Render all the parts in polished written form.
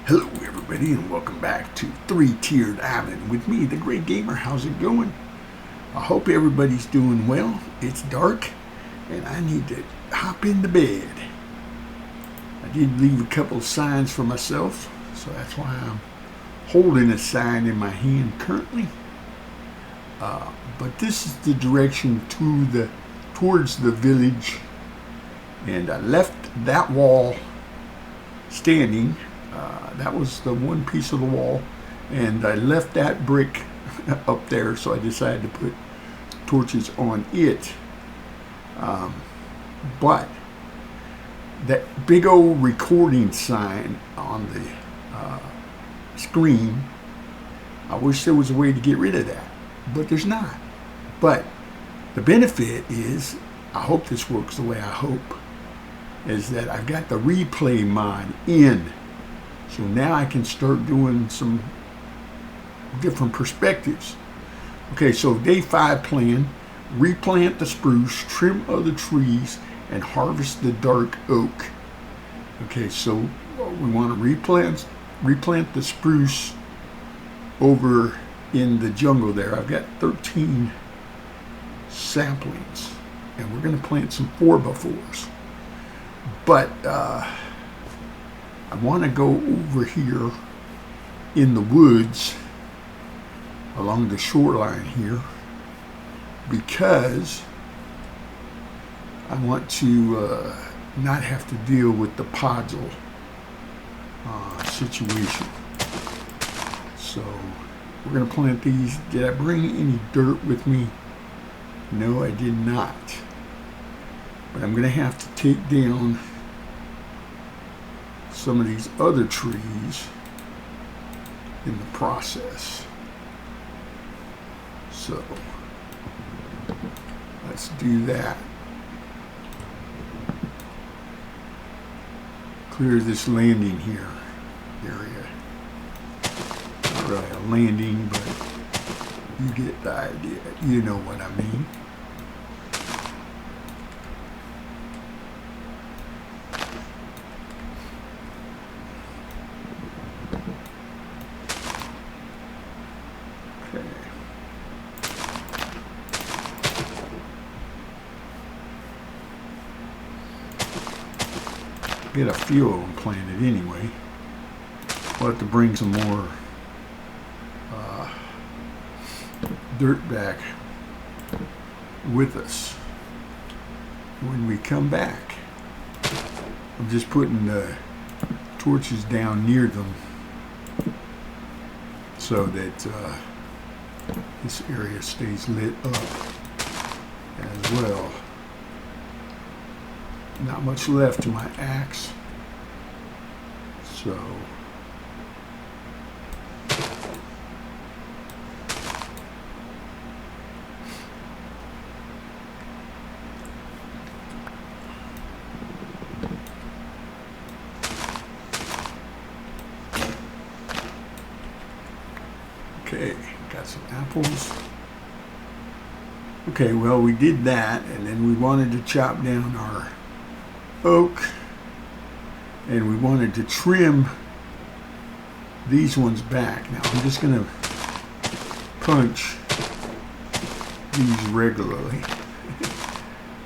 Hello everybody and welcome back to Three-Tiered Island with me, the Great Gamer. How's it going? I hope everybody's doing well. It's dark and I need to hop into bed. I did leave a couple of signs for myself, so that's why I'm holding a sign in my hand currently. But this is the direction towards the village, and I left that wall standing. That was the one piece of the wall, and I left that brick up there, so I decided to put torches on it. But that big old recording sign on the screen, I wish there was a way to get rid of that, but there's not. But the benefit is, I hope this works the way I hope, is that I've got the replay mod in. So now I can start doing some different perspectives. Okay, so day 5 plan: replant the spruce, trim other trees, and harvest the dark oak. Okay, so we want to replant the spruce over in the jungle there. I've got 13 saplings, and we're going to plant some 4x4s. But I want to go over here in the woods along the shoreline here, because I want to not have to deal with the podzol situation. So we're going to plant these. Did I bring any dirt with me? No, I did not. But I'm going to have to take down some of these other trees in the process. So let's do that. Clear this landing here area. Not really a landing, but you get the idea. You know what I mean. Get a few of them planted anyway. We'll have to bring some more dirt back with us when we come back. I'm just putting the torches down near them so that this area stays lit up as well. Not much left to my axe, so okay, got some apples. Okay, well, we did that, and then we wanted to chop down our oak, and we wanted to trim these ones back. Now I'm just going to punch these regularly.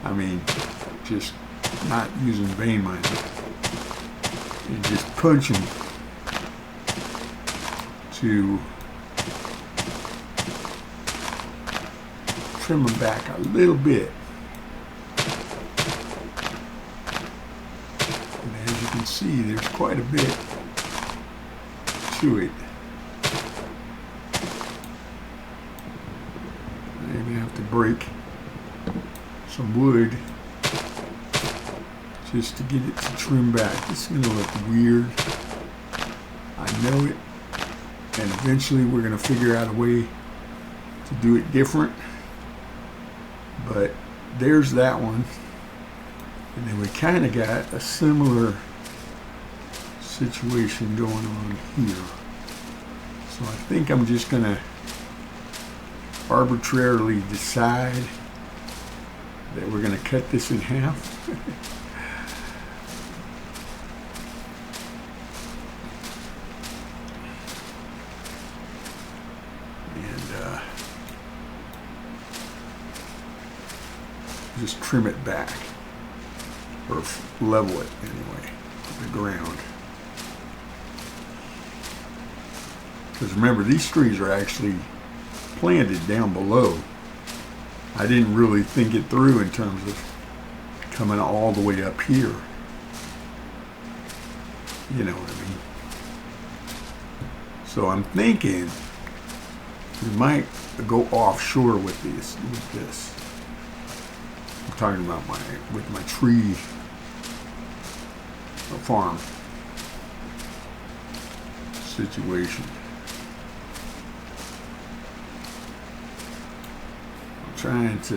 I mean, just not using vein minder, and just punch them to trim them back a little bit. See, there's quite a bit to it. Maybe I have to break some wood just to get it to trim back. This is going to look weird. I know it. And eventually we're going to figure out a way to do it different. But there's that one. And then we kind of got a similar situation going on here. So I think I'm just going to arbitrarily decide that we're going to cut this in half. just trim it back, or level it anyway, the ground. Because remember, these trees are actually planted down below. I didn't really think it through in terms of coming all the way up here. You know what I mean? So I'm thinking we might go offshore with this. I'm talking about with my tree farm situation. I'm trying to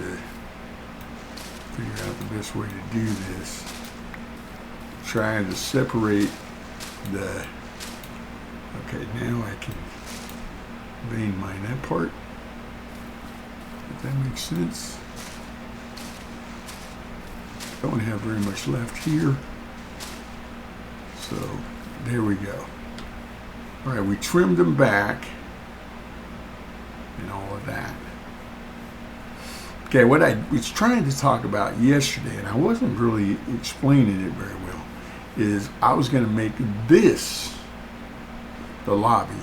figure out the best way to do this. Trying to separate the, okay, now I can vein mine that part, if that makes sense. Don't have very much left here, so there we go. All right, we trimmed them back and all of that. Okay, what I was trying to talk about yesterday, and I wasn't really explaining it very well, is I was going to make this the lobby.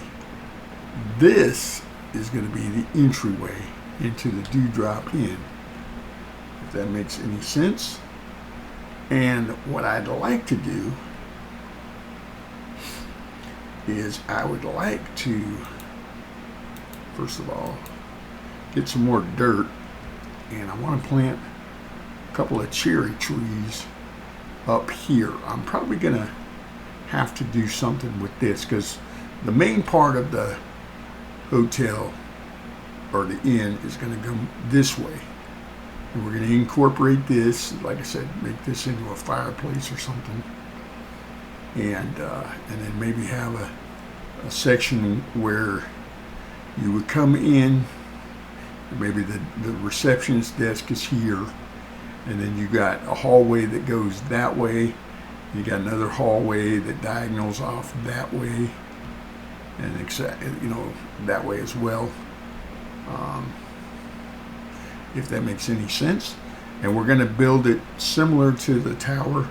This is going to be the entryway into the Dewdrop Inn, if that makes any sense. And what I'd like to do is I would like to, first of all, get some more dirt, and I want to plant a couple of cherry trees up here. I'm probably gonna have to do something with this because the main part of the hotel or the inn is gonna go this way, and we're gonna incorporate this, like I said, make this into a fireplace or something, and then maybe have a section where you would come in, maybe the receptionist desk is here, and then you got a hallway that goes that way. You got another hallway that diagonals off that way, and that way as well. If that makes any sense. And we're going to build it similar to the tower.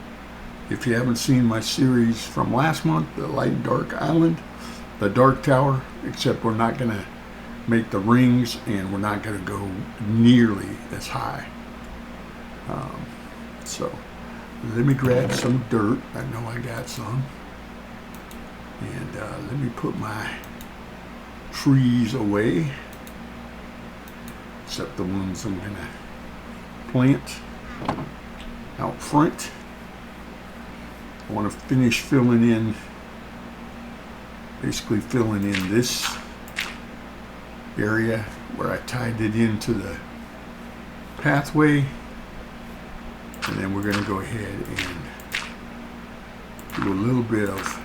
If you haven't seen my series from last month, the Light and Dark Island, the Dark Tower, except we're not going to make the rings, and we're not going to go nearly as high. So let me grab some dirt. I know I got some. And let me put my trees away, except the ones I'm going to plant out front. I want to finish filling in this area where I tied it into the pathway, and then we're going to go ahead and do a little bit of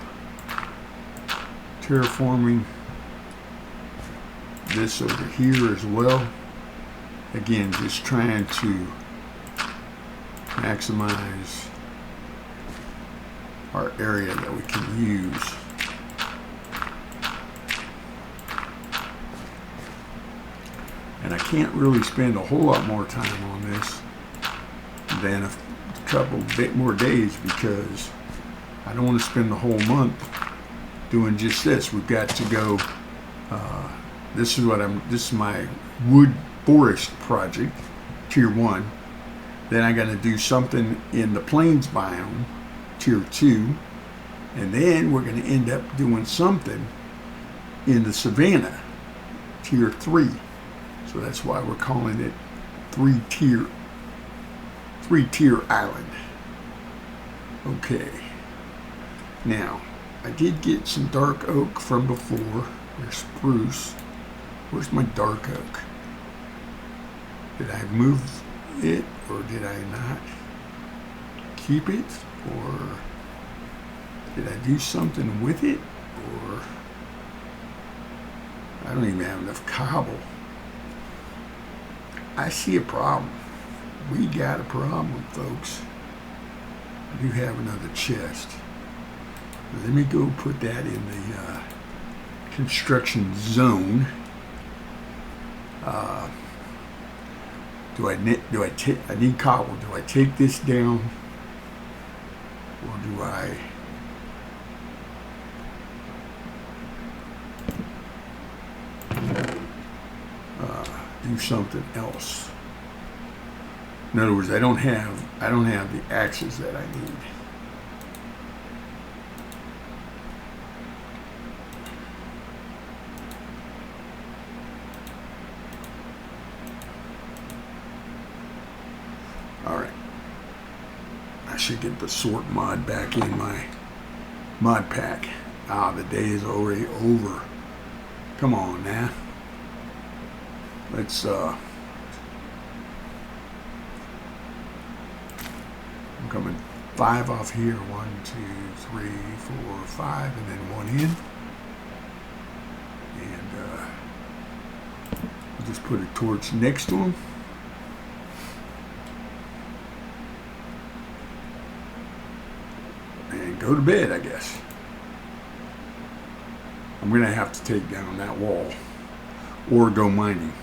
terraforming this over here as well. Again, just trying to maximize our area that we can use. And I can't really spend a whole lot more time on this than a couple bit more days, because I don't want to spend the whole month doing just this. We've got to go, this is my wood forest project, tier 1. Then I got to do something in the plains biome, tier 2. And then we're going to end up doing something in the savanna, tier 3. So that's why we're calling it three-tier island. Okay. Now, I did get some dark oak from before. There's spruce. Where's my dark oak? Did I move it, or did I not keep it, or did I do something with it, or I don't even have enough cobble. I see a problem. We got a problem, folks. I do have another chest. Let me go put that in the construction zone. I need cobble. Do I take this down, or do I do something else? In other words, I don't have the axes that I need. All right. I should get the sort mod back in my mod pack. Ah, the day is already over. Come on now. Let's I'm coming 5 off here. 1, 2, 3, 4, 5, and then 1 in. And I'll just put a torch next to them. And go to bed, I guess. I'm going to have to take down that wall or go mining.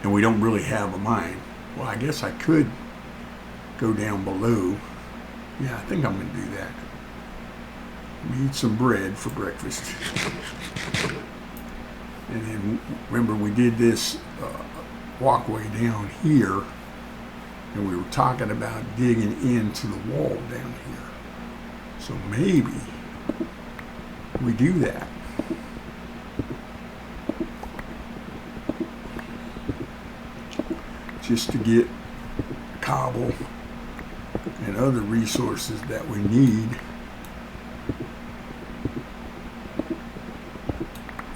And we don't really have a mine. Well, I guess I could go down below. Yeah, I think I'm going to do that. Eat some bread for breakfast. And then remember, we did this walkway down here, and we were talking about digging into the wall down here. So maybe we do that. Just to get cobble and other resources that we need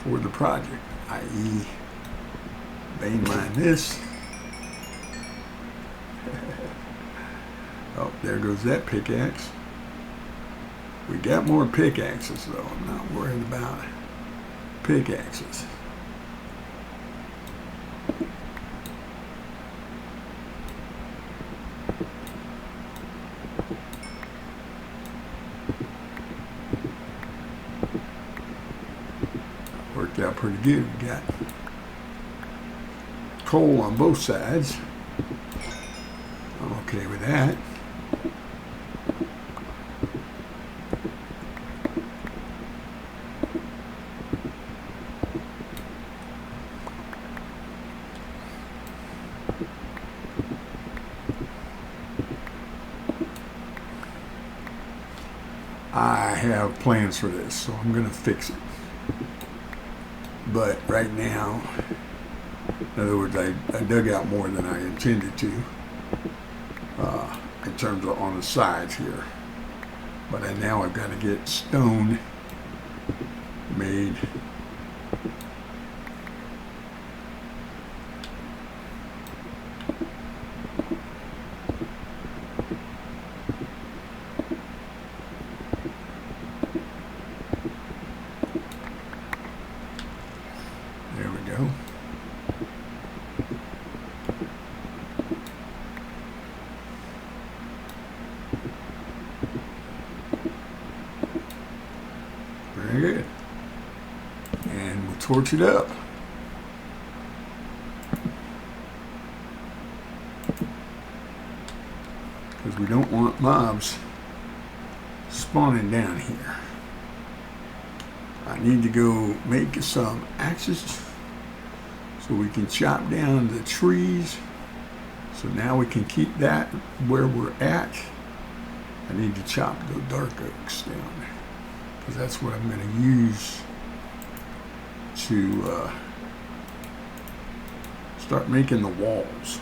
for the project, i.e. vein mine this. Oh, there goes that pickaxe. We got more pickaxes though. I'm not worried about pickaxes. Worked out pretty good. We got coal on both sides. I'm okay with that. I have plans for this, so I'm going to fix it. But right now, in other words, I dug out more than I intended to in terms of on the sides here. But now I've got to get stone made. There we go. Very good. And we'll torch it up. Because we don't want mobs spawning down here. I need to go make some axes so we can chop down the trees. So now we can keep that where we're at. I need to chop the dark oaks down because that's what I'm going to use to start making the walls.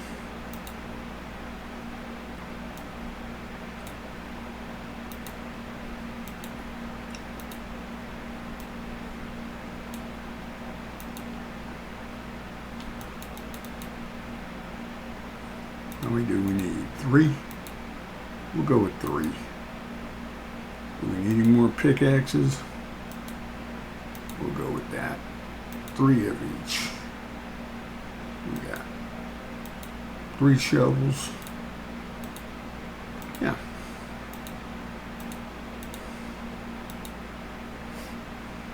How many do we need? 3? We'll go with 3. Do we need any more pickaxes? We'll go with that. 3 of each. We got 3 shovels. Yeah.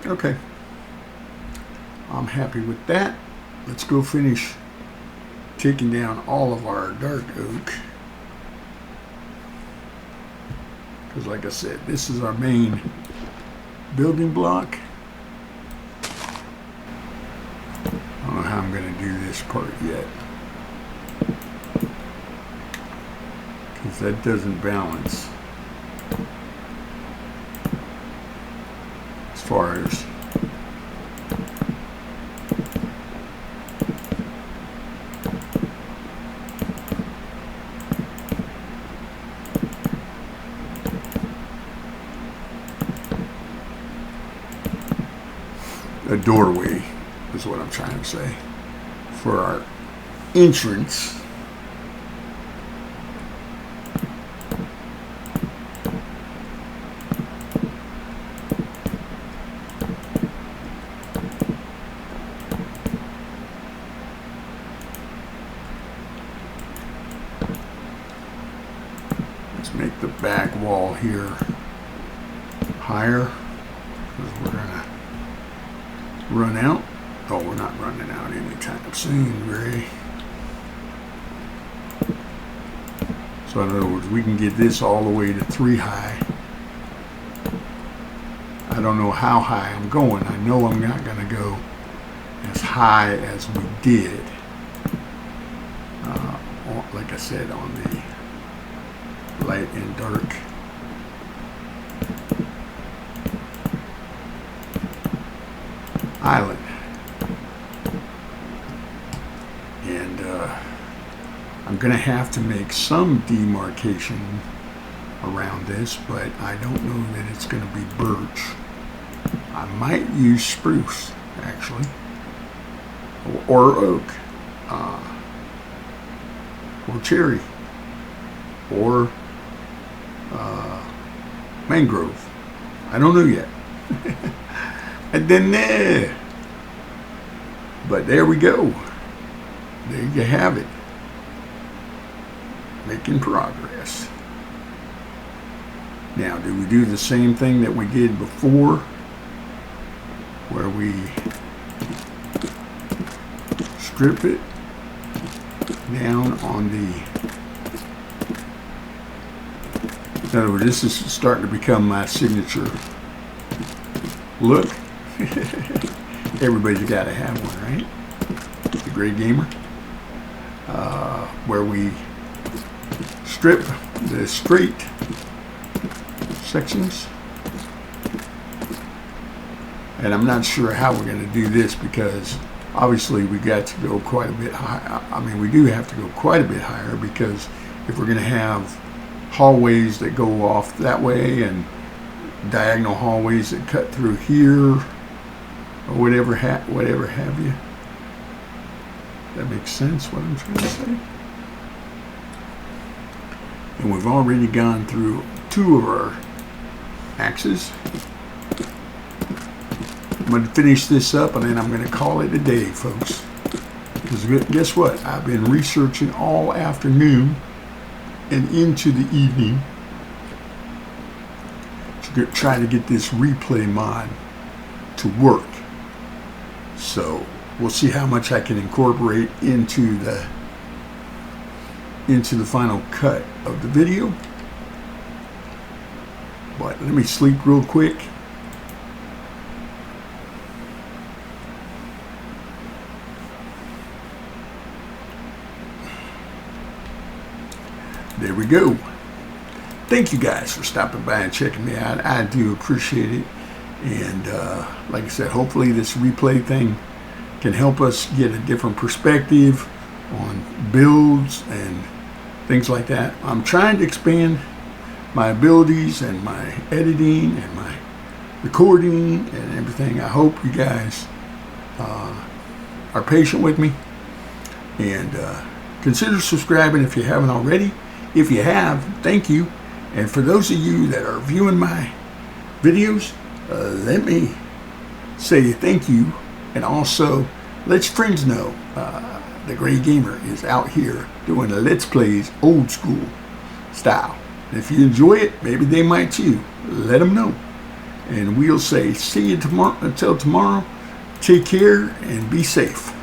Okay. I'm happy with that. Let's go finish taking down all of our dark oak. Because like I said, this is our main building block. I don't know how I'm going to do this part yet. Because that doesn't balance as far as a doorway is what I'm trying to say for our entrance. Let's make the back wall here higher because we're gonna run out. Oh, we're not running out anytime soon, Gray. So in other words, we can get this all the way to 3 high. I don't know how high I'm going. I know I'm not going to go as high as we did, like I said, on the light and dark. Island. And I'm going to have to make some demarcation around this, but I don't know that it's going to be birch. I might use spruce, actually, or oak, or cherry, or mangrove. I don't know yet. And then there. But there we go. There you have it. Making progress. Now, do we do the same thing that we did before? Where we strip it down on the... In other words, this is starting to become my signature look. Everybody's got to have one, right? The Gray Gamer. Where we strip the straight sections. And I'm not sure how we're going to do this because obviously we got to go quite a bit high. I mean, we do have to go quite a bit higher because if we're going to have hallways that go off that way and diagonal hallways that cut through here or whatever have you. That makes sense what I'm trying to say. And we've already gone through 2 of our axes. I'm going to finish this up and then I'm going to call it a day, folks. Because guess what? I've been researching all afternoon and into the evening to try to get this replay mod to work. So we'll see how much I can incorporate into the final cut of the video. But let me sleep real quick. There we go. Thank you guys for stopping by and checking me out. I do appreciate it. And like I said, hopefully this replay thing can help us get a different perspective on builds and things like that. I'm trying to expand my abilities and my editing and my recording and everything. I hope you guys are patient with me. And consider subscribing if you haven't already. If you have, thank you. And for those of you that are viewing my videos, let me say thank you. And also, let your friends know the Gray Gamer is out here doing the Let's Plays old school style. And if you enjoy it, maybe they might too. Let them know. And we'll say see you tomorrow. Until tomorrow, take care and be safe.